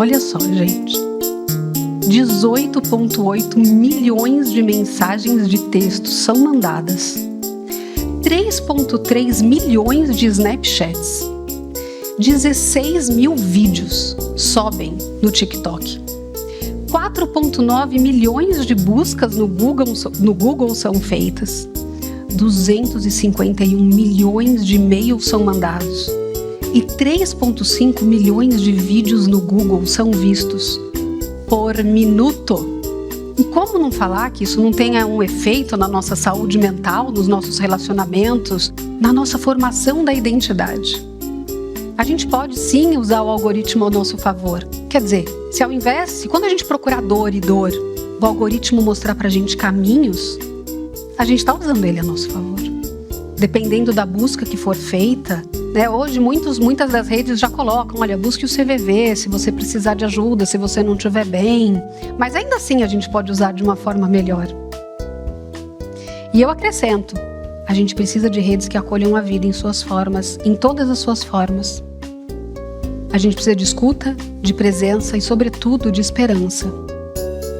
Olha só, gente. 18,8 milhões de mensagens de texto são mandadas. 3,3 milhões de Snapchats. 16 mil vídeos sobem no TikTok. 4,9 milhões de buscas no Google são feitas. 251 milhões de e-mails são mandados. E 3,5 milhões de vídeos no Google são vistos por minuto. E como não falar que isso não tenha um efeito na nossa saúde mental, nos nossos relacionamentos, na nossa formação da identidade? A gente pode sim usar o algoritmo ao nosso favor. Quer dizer, se quando a gente procurar dor, o algoritmo mostrar pra gente caminhos, a gente está usando ele a nosso favor. Dependendo da busca que for feita, né? Hoje muitas das redes já colocam, olha, busque o CVV se você precisar de ajuda, se você não estiver bem. Mas ainda assim a gente pode usar de uma forma melhor. E eu acrescento, a gente precisa de redes que acolham a vida em suas formas, em todas as suas formas. A gente precisa de escuta, de presença e, sobretudo, de esperança.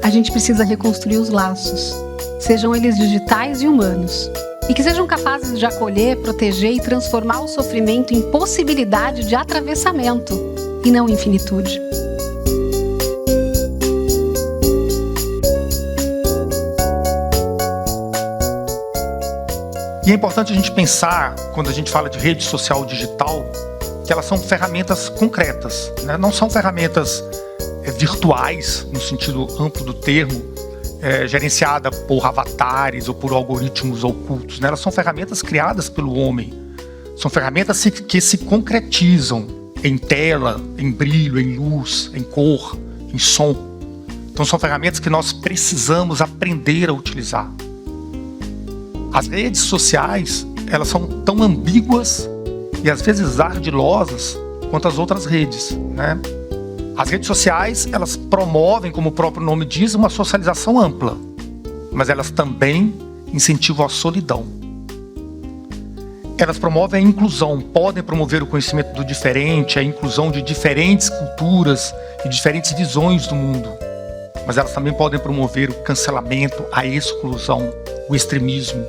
A gente precisa reconstruir os laços, sejam eles digitais e humanos, e que sejam capazes de acolher, proteger e transformar o sofrimento em possibilidade de atravessamento e não em finitude. E é importante a gente pensar, quando a gente fala de rede social digital, que elas são ferramentas concretas, né? Não são ferramentas virtuais, no sentido amplo do termo, gerenciada por avatares ou por algoritmos ocultos, né? Elas são ferramentas criadas pelo homem. São ferramentas que se concretizam em tela, em brilho, em luz, em cor, em som. Então são ferramentas que nós precisamos aprender a utilizar. As redes sociais, elas são tão ambíguas e às vezes ardilosas quanto as outras redes, né? As redes sociais, elas promovem, como o próprio nome diz, uma socialização ampla, mas elas também incentivam a solidão. Elas promovem a inclusão, podem promover o conhecimento do diferente, a inclusão de diferentes culturas e diferentes visões do mundo, mas elas também podem promover o cancelamento, a exclusão, o extremismo.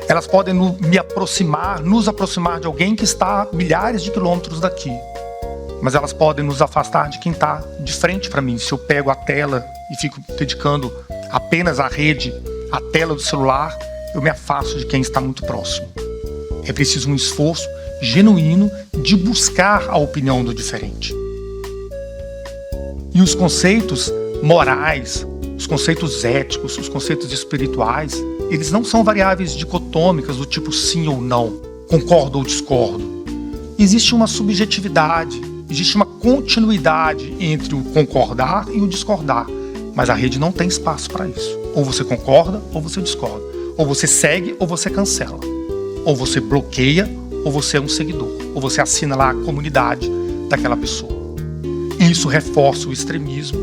Elas podem nos aproximar de alguém que está a milhares de quilômetros daqui. Mas elas podem nos afastar de quem está de frente para mim. Se eu pego a tela e fico dedicando apenas à rede, à tela do celular, eu me afasto de quem está muito próximo. É preciso um esforço genuíno de buscar a opinião do diferente. E os conceitos morais, os conceitos éticos, os conceitos espirituais, eles não são variáveis dicotômicas do tipo sim ou não, concordo ou discordo. Existe uma subjetividade, existe uma continuidade entre o concordar e o discordar, mas a rede não tem espaço para isso. Ou você concorda ou você discorda, ou você segue ou você cancela, ou você bloqueia ou você é um seguidor, ou você assina lá a comunidade daquela pessoa. E isso reforça o extremismo,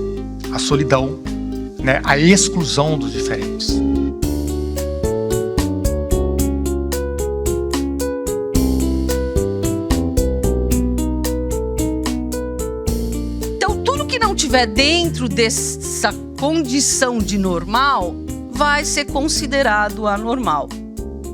a solidão, né, a exclusão dos diferentes. Estiver dentro dessa condição de normal, vai ser considerado anormal.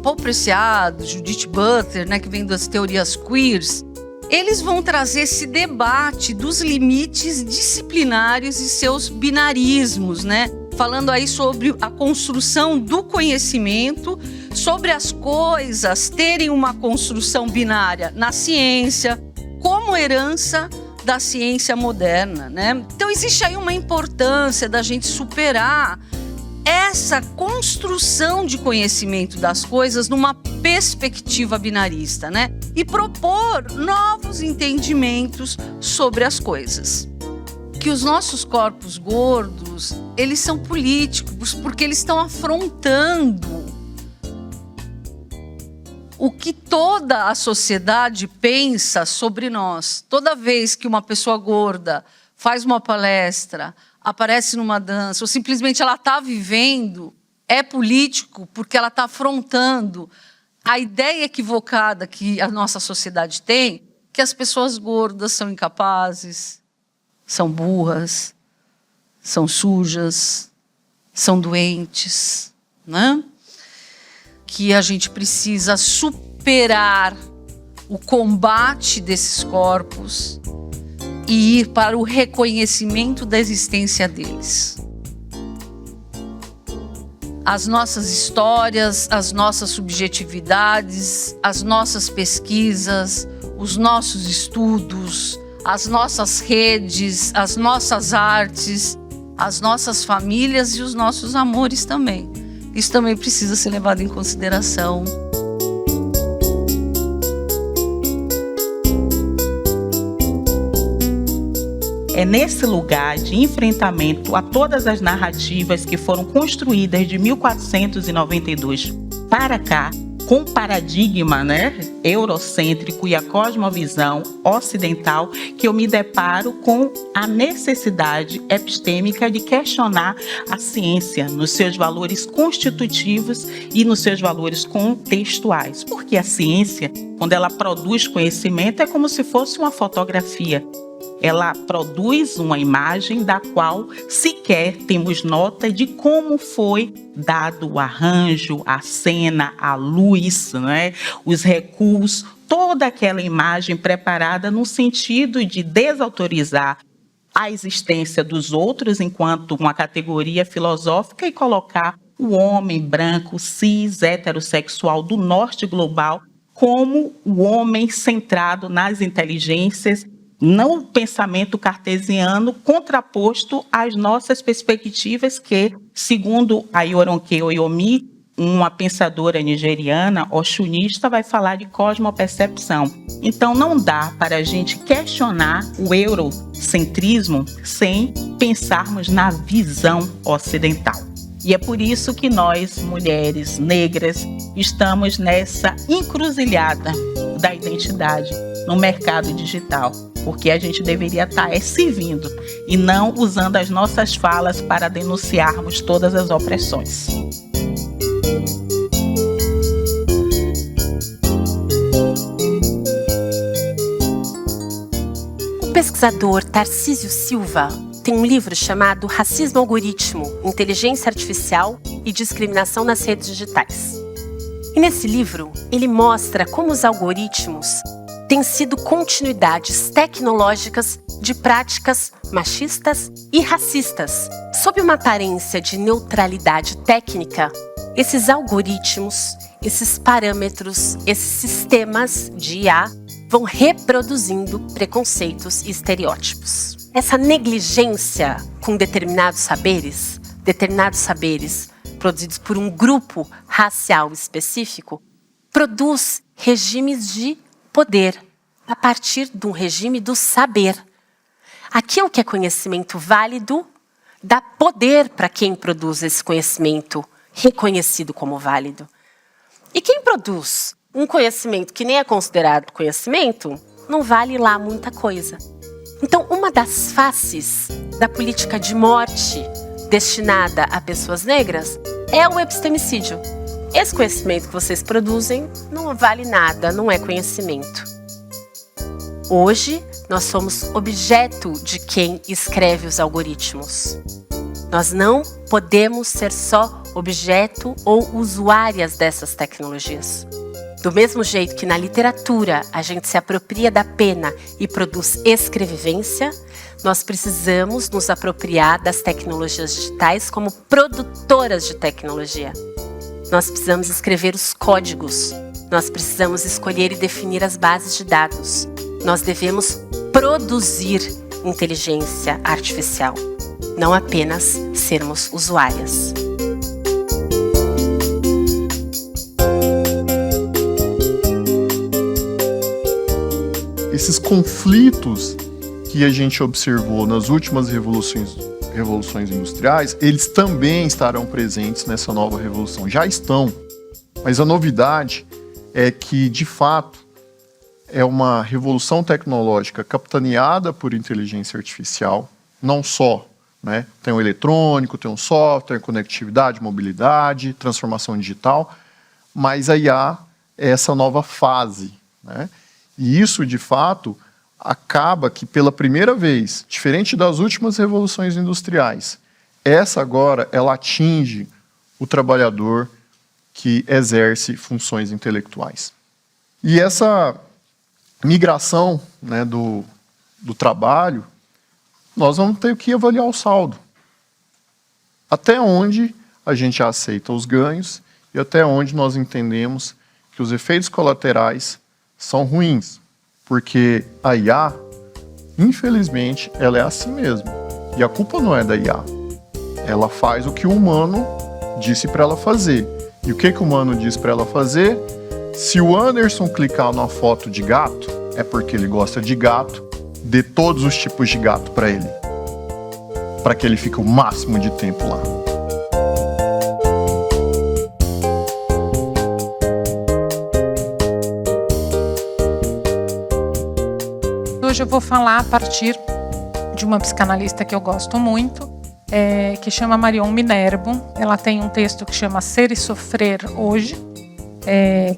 Paul Preciado, Judith Butler, né, que vem das teorias queers, eles vão trazer esse debate dos limites disciplinares e seus binarismos, né? Falando aí sobre a construção do conhecimento, sobre as coisas terem uma construção binária na ciência, como herança da ciência moderna, né? Então existe aí uma importância da gente superar essa construção de conhecimento das coisas numa perspectiva binarista, né? E propor novos entendimentos sobre as coisas. Que os nossos corpos gordos, eles são políticos, porque eles estão afrontando o que toda a sociedade pensa sobre nós. Toda vez que uma pessoa gorda faz uma palestra, aparece numa dança, ou simplesmente ela está vivendo, é político porque ela está afrontando a ideia equivocada que a nossa sociedade tem, que as pessoas gordas são incapazes, são burras, são sujas, são doentes, né? Que a gente precisa superar o combate desses corpos e ir para o reconhecimento da existência deles. As nossas histórias, as nossas subjetividades, as nossas pesquisas, os nossos estudos, as nossas redes, as nossas artes, as nossas famílias e os nossos amores também. Isso também precisa ser levado em consideração. É nesse lugar de enfrentamento a todas as narrativas que foram construídas de 1492 para cá, com o paradigma, eurocêntrico e a cosmovisão ocidental, que eu me deparo com a necessidade epistêmica de questionar a ciência nos seus valores constitutivos e nos seus valores contextuais. Porque a ciência, quando ela produz conhecimento, é como se fosse uma fotografia. Ela produz uma imagem da qual sequer temos nota de como foi dado o arranjo, a cena, a luz, os recuos, toda aquela imagem preparada no sentido de desautorizar a existência dos outros enquanto uma categoria filosófica e colocar o homem branco, cis, heterossexual do norte global como o homem centrado nas inteligências, não o pensamento cartesiano contraposto às nossas perspectivas que, segundo a Yoronke Oyomi, uma pensadora nigeriana, oxunista, vai falar de cosmopercepção. Então não dá para a gente questionar o eurocentrismo sem pensarmos na visão ocidental. E é por isso que nós, mulheres negras, estamos nessa encruzilhada da identidade no mercado digital. Porque a gente deveria estar servindo e não usando as nossas falas para denunciarmos todas as opressões. O pesquisador Tarcísio Silva tem um livro chamado Racismo Algoritmo, Inteligência Artificial e Discriminação nas Redes Digitais. E nesse livro, ele mostra como os algoritmos têm sido continuidades tecnológicas de práticas machistas e racistas. Sob uma aparência de neutralidade técnica, esses algoritmos, esses parâmetros, esses sistemas de IA vão reproduzindo preconceitos e estereótipos. Essa negligência com determinados saberes produzidos por um grupo racial específico, produz regimes de poder, a partir de um regime do saber. Aquilo que é conhecimento válido dá poder para quem produz esse conhecimento reconhecido como válido. E quem produz um conhecimento que nem é considerado conhecimento, não vale lá muita coisa. Então, uma das faces da política de morte destinada a pessoas negras é o epistemicídio. Esse conhecimento que vocês produzem não vale nada, não é conhecimento. Hoje, nós somos objeto de quem escreve os algoritmos. Nós não podemos ser só objeto ou usuárias dessas tecnologias. Do mesmo jeito que na literatura a gente se apropria da pena e produz escrevivência, nós precisamos nos apropriar das tecnologias digitais como produtoras de tecnologia. Nós precisamos escrever os códigos, nós precisamos escolher e definir as bases de dados. Nós devemos produzir inteligência artificial, não apenas sermos usuárias. Esses conflitos que a gente observou nas últimas revoluções industriais, eles também estarão presentes nessa nova revolução. Já estão, mas a novidade é que, de fato, é uma revolução tecnológica capitaneada por inteligência artificial, não só, tem o eletrônico, tem o software, conectividade, mobilidade, transformação digital, mas a IA é essa nova fase, E isso, de fato, acaba que pela primeira vez, diferente das últimas revoluções industriais, essa agora ela atinge o trabalhador que exerce funções intelectuais. E essa migração, né, do trabalho, nós vamos ter que avaliar o saldo. Até onde a gente aceita os ganhos e até onde nós entendemos que os efeitos colaterais são ruins. Porque a IA, infelizmente, ela é assim mesmo. E a culpa não é da IA. Ela faz o que o humano disse para ela fazer. E o que o humano disse para ela fazer? Se o Anderson clicar numa foto de gato, é porque ele gosta de gato, dê todos os tipos de gato para ele. Para que ele fique o máximo de tempo lá. Hoje eu vou falar a partir de uma psicanalista que eu gosto muito, que chama Marion Minerbo. Ela tem um texto que chama Ser e Sofrer Hoje,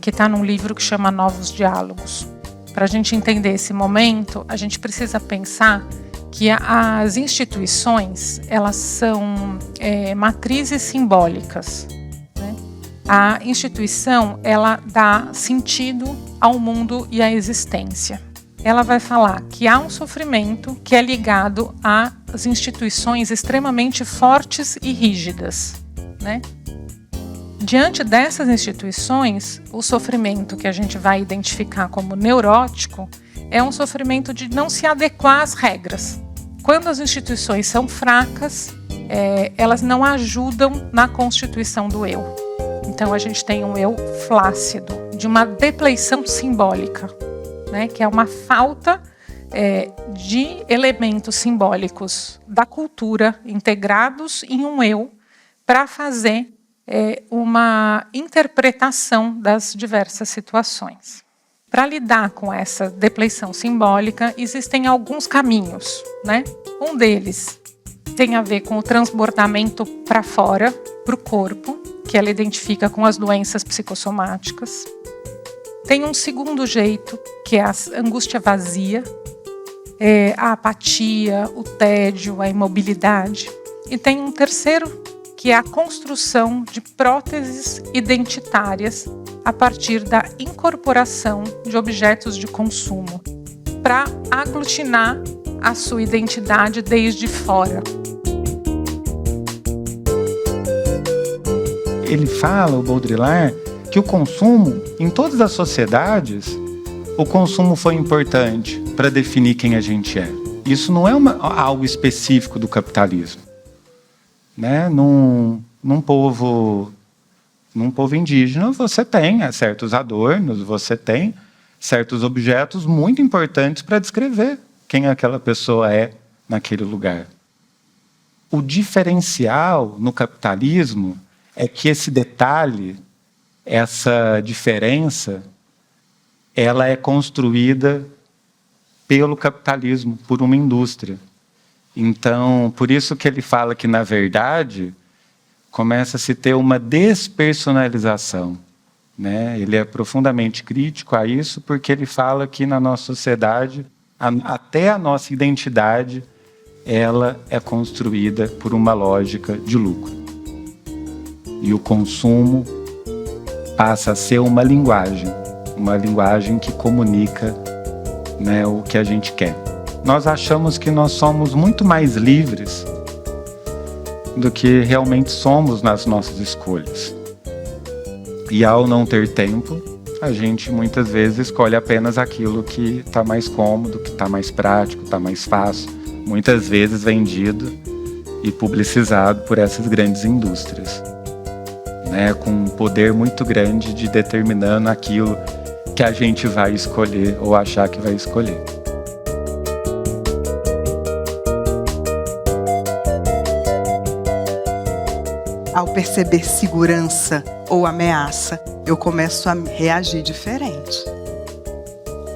que está num livro que chama Novos Diálogos. Para a gente entender esse momento, a gente precisa pensar que as instituições, elas são matrizes simbólicas, né? A instituição, ela dá sentido ao mundo e à existência. Ela vai falar que há um sofrimento que é ligado às instituições extremamente fortes e rígidas, né? Diante dessas instituições, o sofrimento que a gente vai identificar como neurótico é um sofrimento de não se adequar às regras. Quando as instituições são fracas, elas não ajudam na constituição do eu. Então a gente tem um eu flácido, de uma depleição simbólica, né, que é uma falta de elementos simbólicos da cultura integrados em um eu para fazer uma interpretação das diversas situações. Para lidar com essa depleição simbólica, existem alguns caminhos, né? Um deles tem a ver com o transbordamento para fora, para o corpo, que ela identifica com as doenças psicossomáticas. Tem um segundo jeito, que é a angústia vazia, a apatia, o tédio, a imobilidade. E tem um terceiro, que é a construção de próteses identitárias a partir da incorporação de objetos de consumo, para aglutinar a sua identidade desde fora. Ele fala, o Baudrillard, que o consumo, em todas as sociedades, o consumo foi importante para definir quem a gente é. Isso não é algo específico do capitalismo, né? Num povo indígena, você tem certos adornos, você tem certos objetos muito importantes para descrever quem aquela pessoa é naquele lugar. O diferencial no capitalismo é que esse detalhe, essa diferença, ela é construída pelo capitalismo, por uma indústria. Então, por isso que ele fala que, na verdade, começa a se ter uma despersonalização, né? Ele é profundamente crítico a isso, porque ele fala que na nossa sociedade, até a nossa identidade, ela é construída por uma lógica de lucro. E o consumo passa a ser uma linguagem que comunica, né, o que a gente quer. Nós achamos que nós somos muito mais livres do que realmente somos nas nossas escolhas. E ao não ter tempo, a gente muitas vezes escolhe apenas aquilo que está mais cômodo, que está mais prático, está mais fácil, muitas vezes vendido e publicizado por essas grandes indústrias, né, com um poder muito grande de determinando aquilo que a gente vai escolher ou achar que vai escolher. Ao perceber segurança ou ameaça, eu começo a reagir diferente.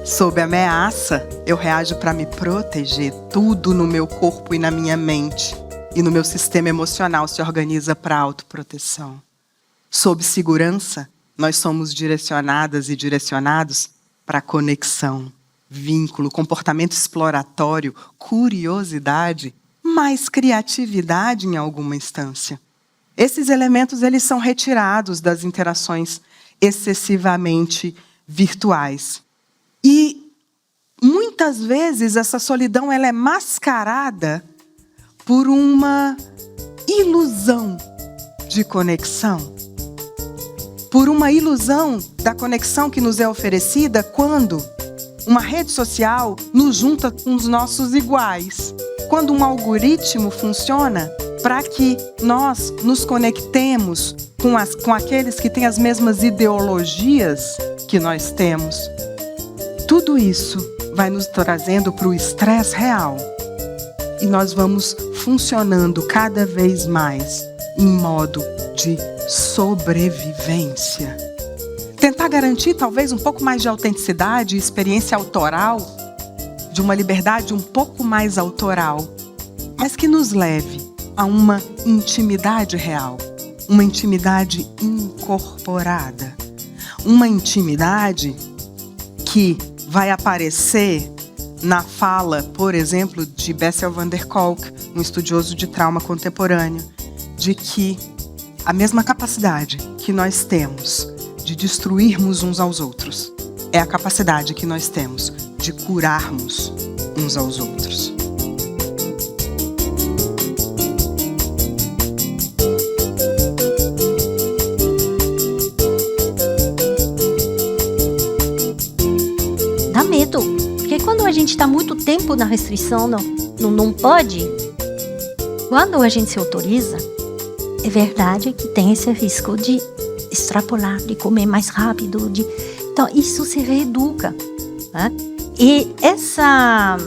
Sob ameaça, eu reajo para me proteger. Tudo no meu corpo e na minha mente e no meu sistema emocional se organiza para a autoproteção. Sob segurança, nós somos direcionadas e direcionados para a conexão. vínculo, comportamento exploratório, curiosidade, mais criatividade em alguma instância. Esses elementos eles são retirados das interações excessivamente virtuais. E muitas vezes essa solidão ela é mascarada por uma ilusão de conexão. Por uma ilusão da conexão que nos é oferecida quando uma rede social nos junta com os nossos iguais. Quando um algoritmo funciona para que nós nos conectemos com aqueles que têm as mesmas ideologias que nós temos. Tudo isso vai nos trazendo para o estresse real. E nós vamos funcionando cada vez mais em modo de sobrevivência. Tentar garantir talvez um pouco mais de autenticidade e experiência autoral, de uma liberdade um pouco mais autoral, mas que nos leve a uma intimidade real, uma intimidade incorporada, uma intimidade que vai aparecer na fala, por exemplo, de Bessel van der Kolk, um estudioso de trauma contemporâneo, de que a mesma capacidade que nós temos de destruirmos uns aos outros é a capacidade que nós temos de curarmos uns aos outros. Dá medo, porque quando a gente está muito tempo na restrição, não pode, quando a gente se autoriza, é verdade que tem esse risco de extrapolar, de comer mais rápido, então isso se reeduca, né? E essa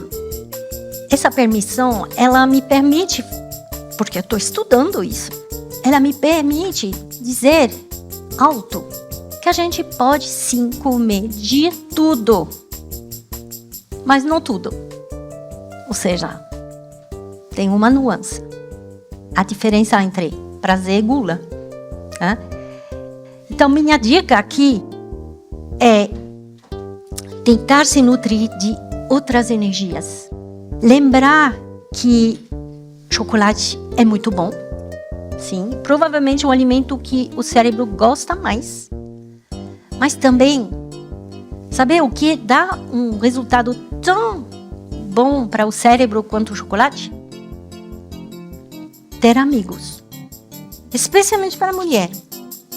permissão, ela me permite, porque eu estou estudando isso, ela me permite dizer alto que a gente pode sim comer de tudo, mas não tudo. Ou seja, tem uma nuance. A diferença entre prazer e gula, né? Então, minha dica aqui é tentar se nutrir de outras energias. Lembrar que chocolate é muito bom. Sim, provavelmente um alimento que o cérebro gosta mais. Mas também, saber o que dá um resultado tão bom para o cérebro quanto o chocolate? Ter amigos. Especialmente para a mulher.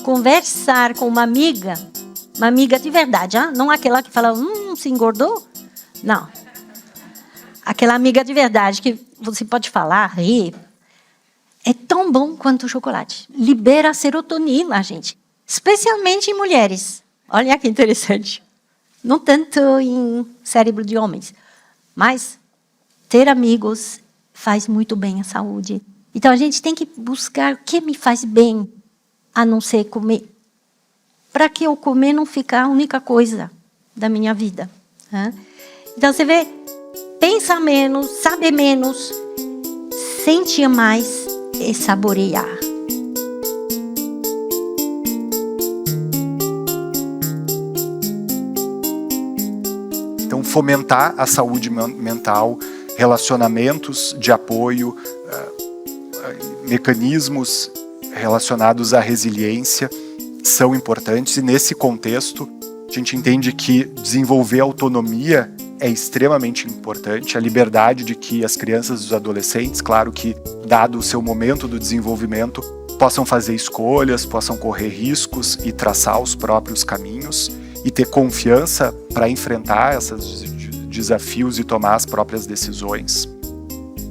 Conversar com uma amiga de verdade, não aquela que fala, se engordou? Não. Aquela amiga de verdade que você pode falar, rir. É tão bom quanto o chocolate. Libera a serotonina, gente. Especialmente em mulheres. Olha que interessante. Não tanto em cérebro de homens. Mas ter amigos faz muito bem à saúde. Então a gente tem que buscar o que me faz bem, a não ser comer. Para que eu comer não ficar a única coisa da minha vida. Né? Então você vê, pensa menos, sabe menos, sente mais e saborear. Então, fomentar a saúde mental, relacionamentos de apoio, mecanismos relacionados à resiliência são importantes, e nesse contexto a gente entende que desenvolver autonomia é extremamente importante, a liberdade de que as crianças e os adolescentes, claro que dado o seu momento do desenvolvimento, possam fazer escolhas, possam correr riscos e traçar os próprios caminhos e ter confiança para enfrentar esses desafios e tomar as próprias decisões.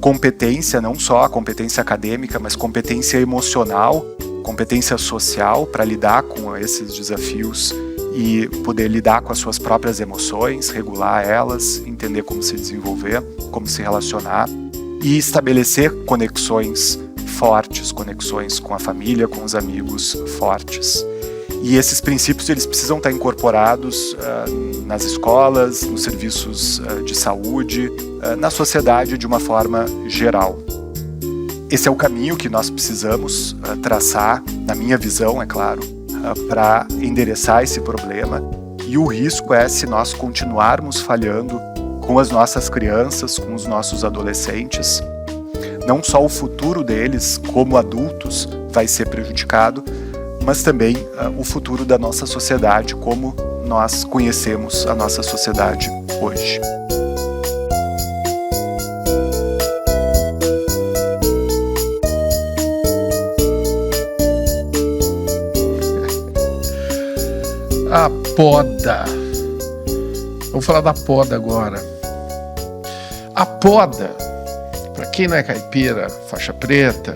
Competência, não só a competência acadêmica, mas competência emocional, competência social para lidar com esses desafios e poder lidar com as suas próprias emoções, regular elas, entender como se desenvolver, como se relacionar e estabelecer conexões fortes, conexões com a família, com os amigos fortes. E esses princípios eles precisam estar incorporados nas escolas, nos serviços de saúde, na sociedade de uma forma geral. Esse é o caminho que nós precisamos traçar, na minha visão, é claro, para endereçar esse problema. E E o risco é se nós continuarmos falhando com as nossas crianças, com os nossos adolescentes. Não só o futuro deles, como adultos, vai ser prejudicado, mas também o futuro da nossa sociedade, como nós conhecemos a nossa sociedade hoje. A poda. Vamos falar da poda agora. A poda, para quem não é caipira, faixa preta,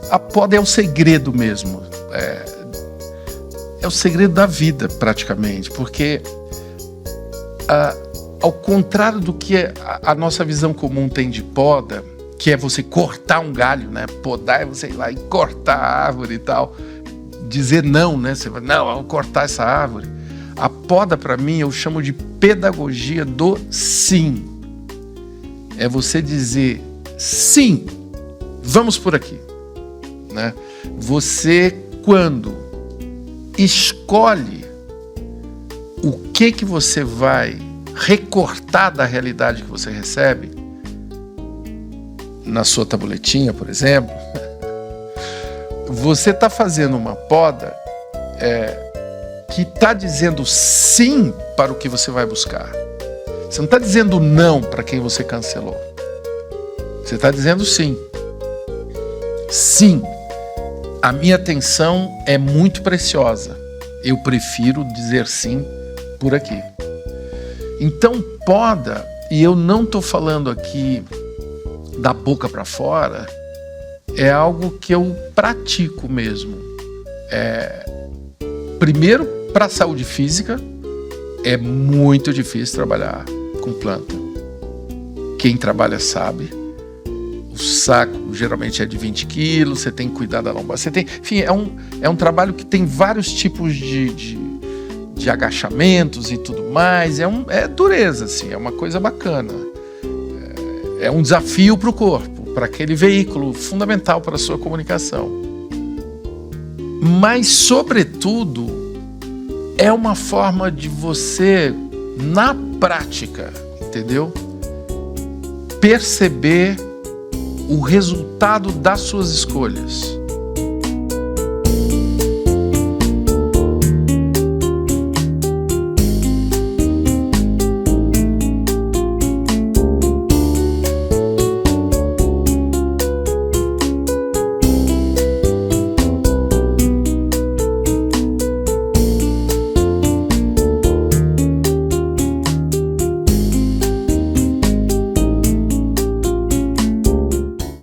a poda é o segredo mesmo. É o segredo da vida, praticamente, porque ao contrário do que a nossa visão comum tem de poda, que é você cortar um galho, né? Podar é você ir lá e cortar a árvore e tal. Dizer não, né? Você vai, não, vamos cortar essa árvore. A poda, para mim, eu chamo de pedagogia do sim. É você dizer sim, vamos por aqui, né? Você, quando escolhe o que você vai recortar da realidade que você recebe, na sua tabuletinha, por exemplo, você está fazendo uma poda que está dizendo sim para o que você vai buscar. Você não está dizendo não para quem você cancelou. Você está dizendo sim. Sim, a minha atenção é muito preciosa. Eu prefiro dizer sim por aqui. Então, poda, e eu não estou falando aqui da boca para fora, é algo que eu pratico mesmo. Primeiro, para a saúde física, é muito difícil trabalhar com planta. Quem trabalha sabe. O saco geralmente é de 20 quilos, você tem que cuidar da lombar. Enfim, é um trabalho que tem vários tipos de agachamentos e tudo mais. É dureza, assim, é uma coisa bacana. É um desafio para o corpo, para aquele veículo fundamental para a sua comunicação. Mas, sobretudo, é uma forma de você, na prática, entendeu? Perceber o resultado das suas escolhas.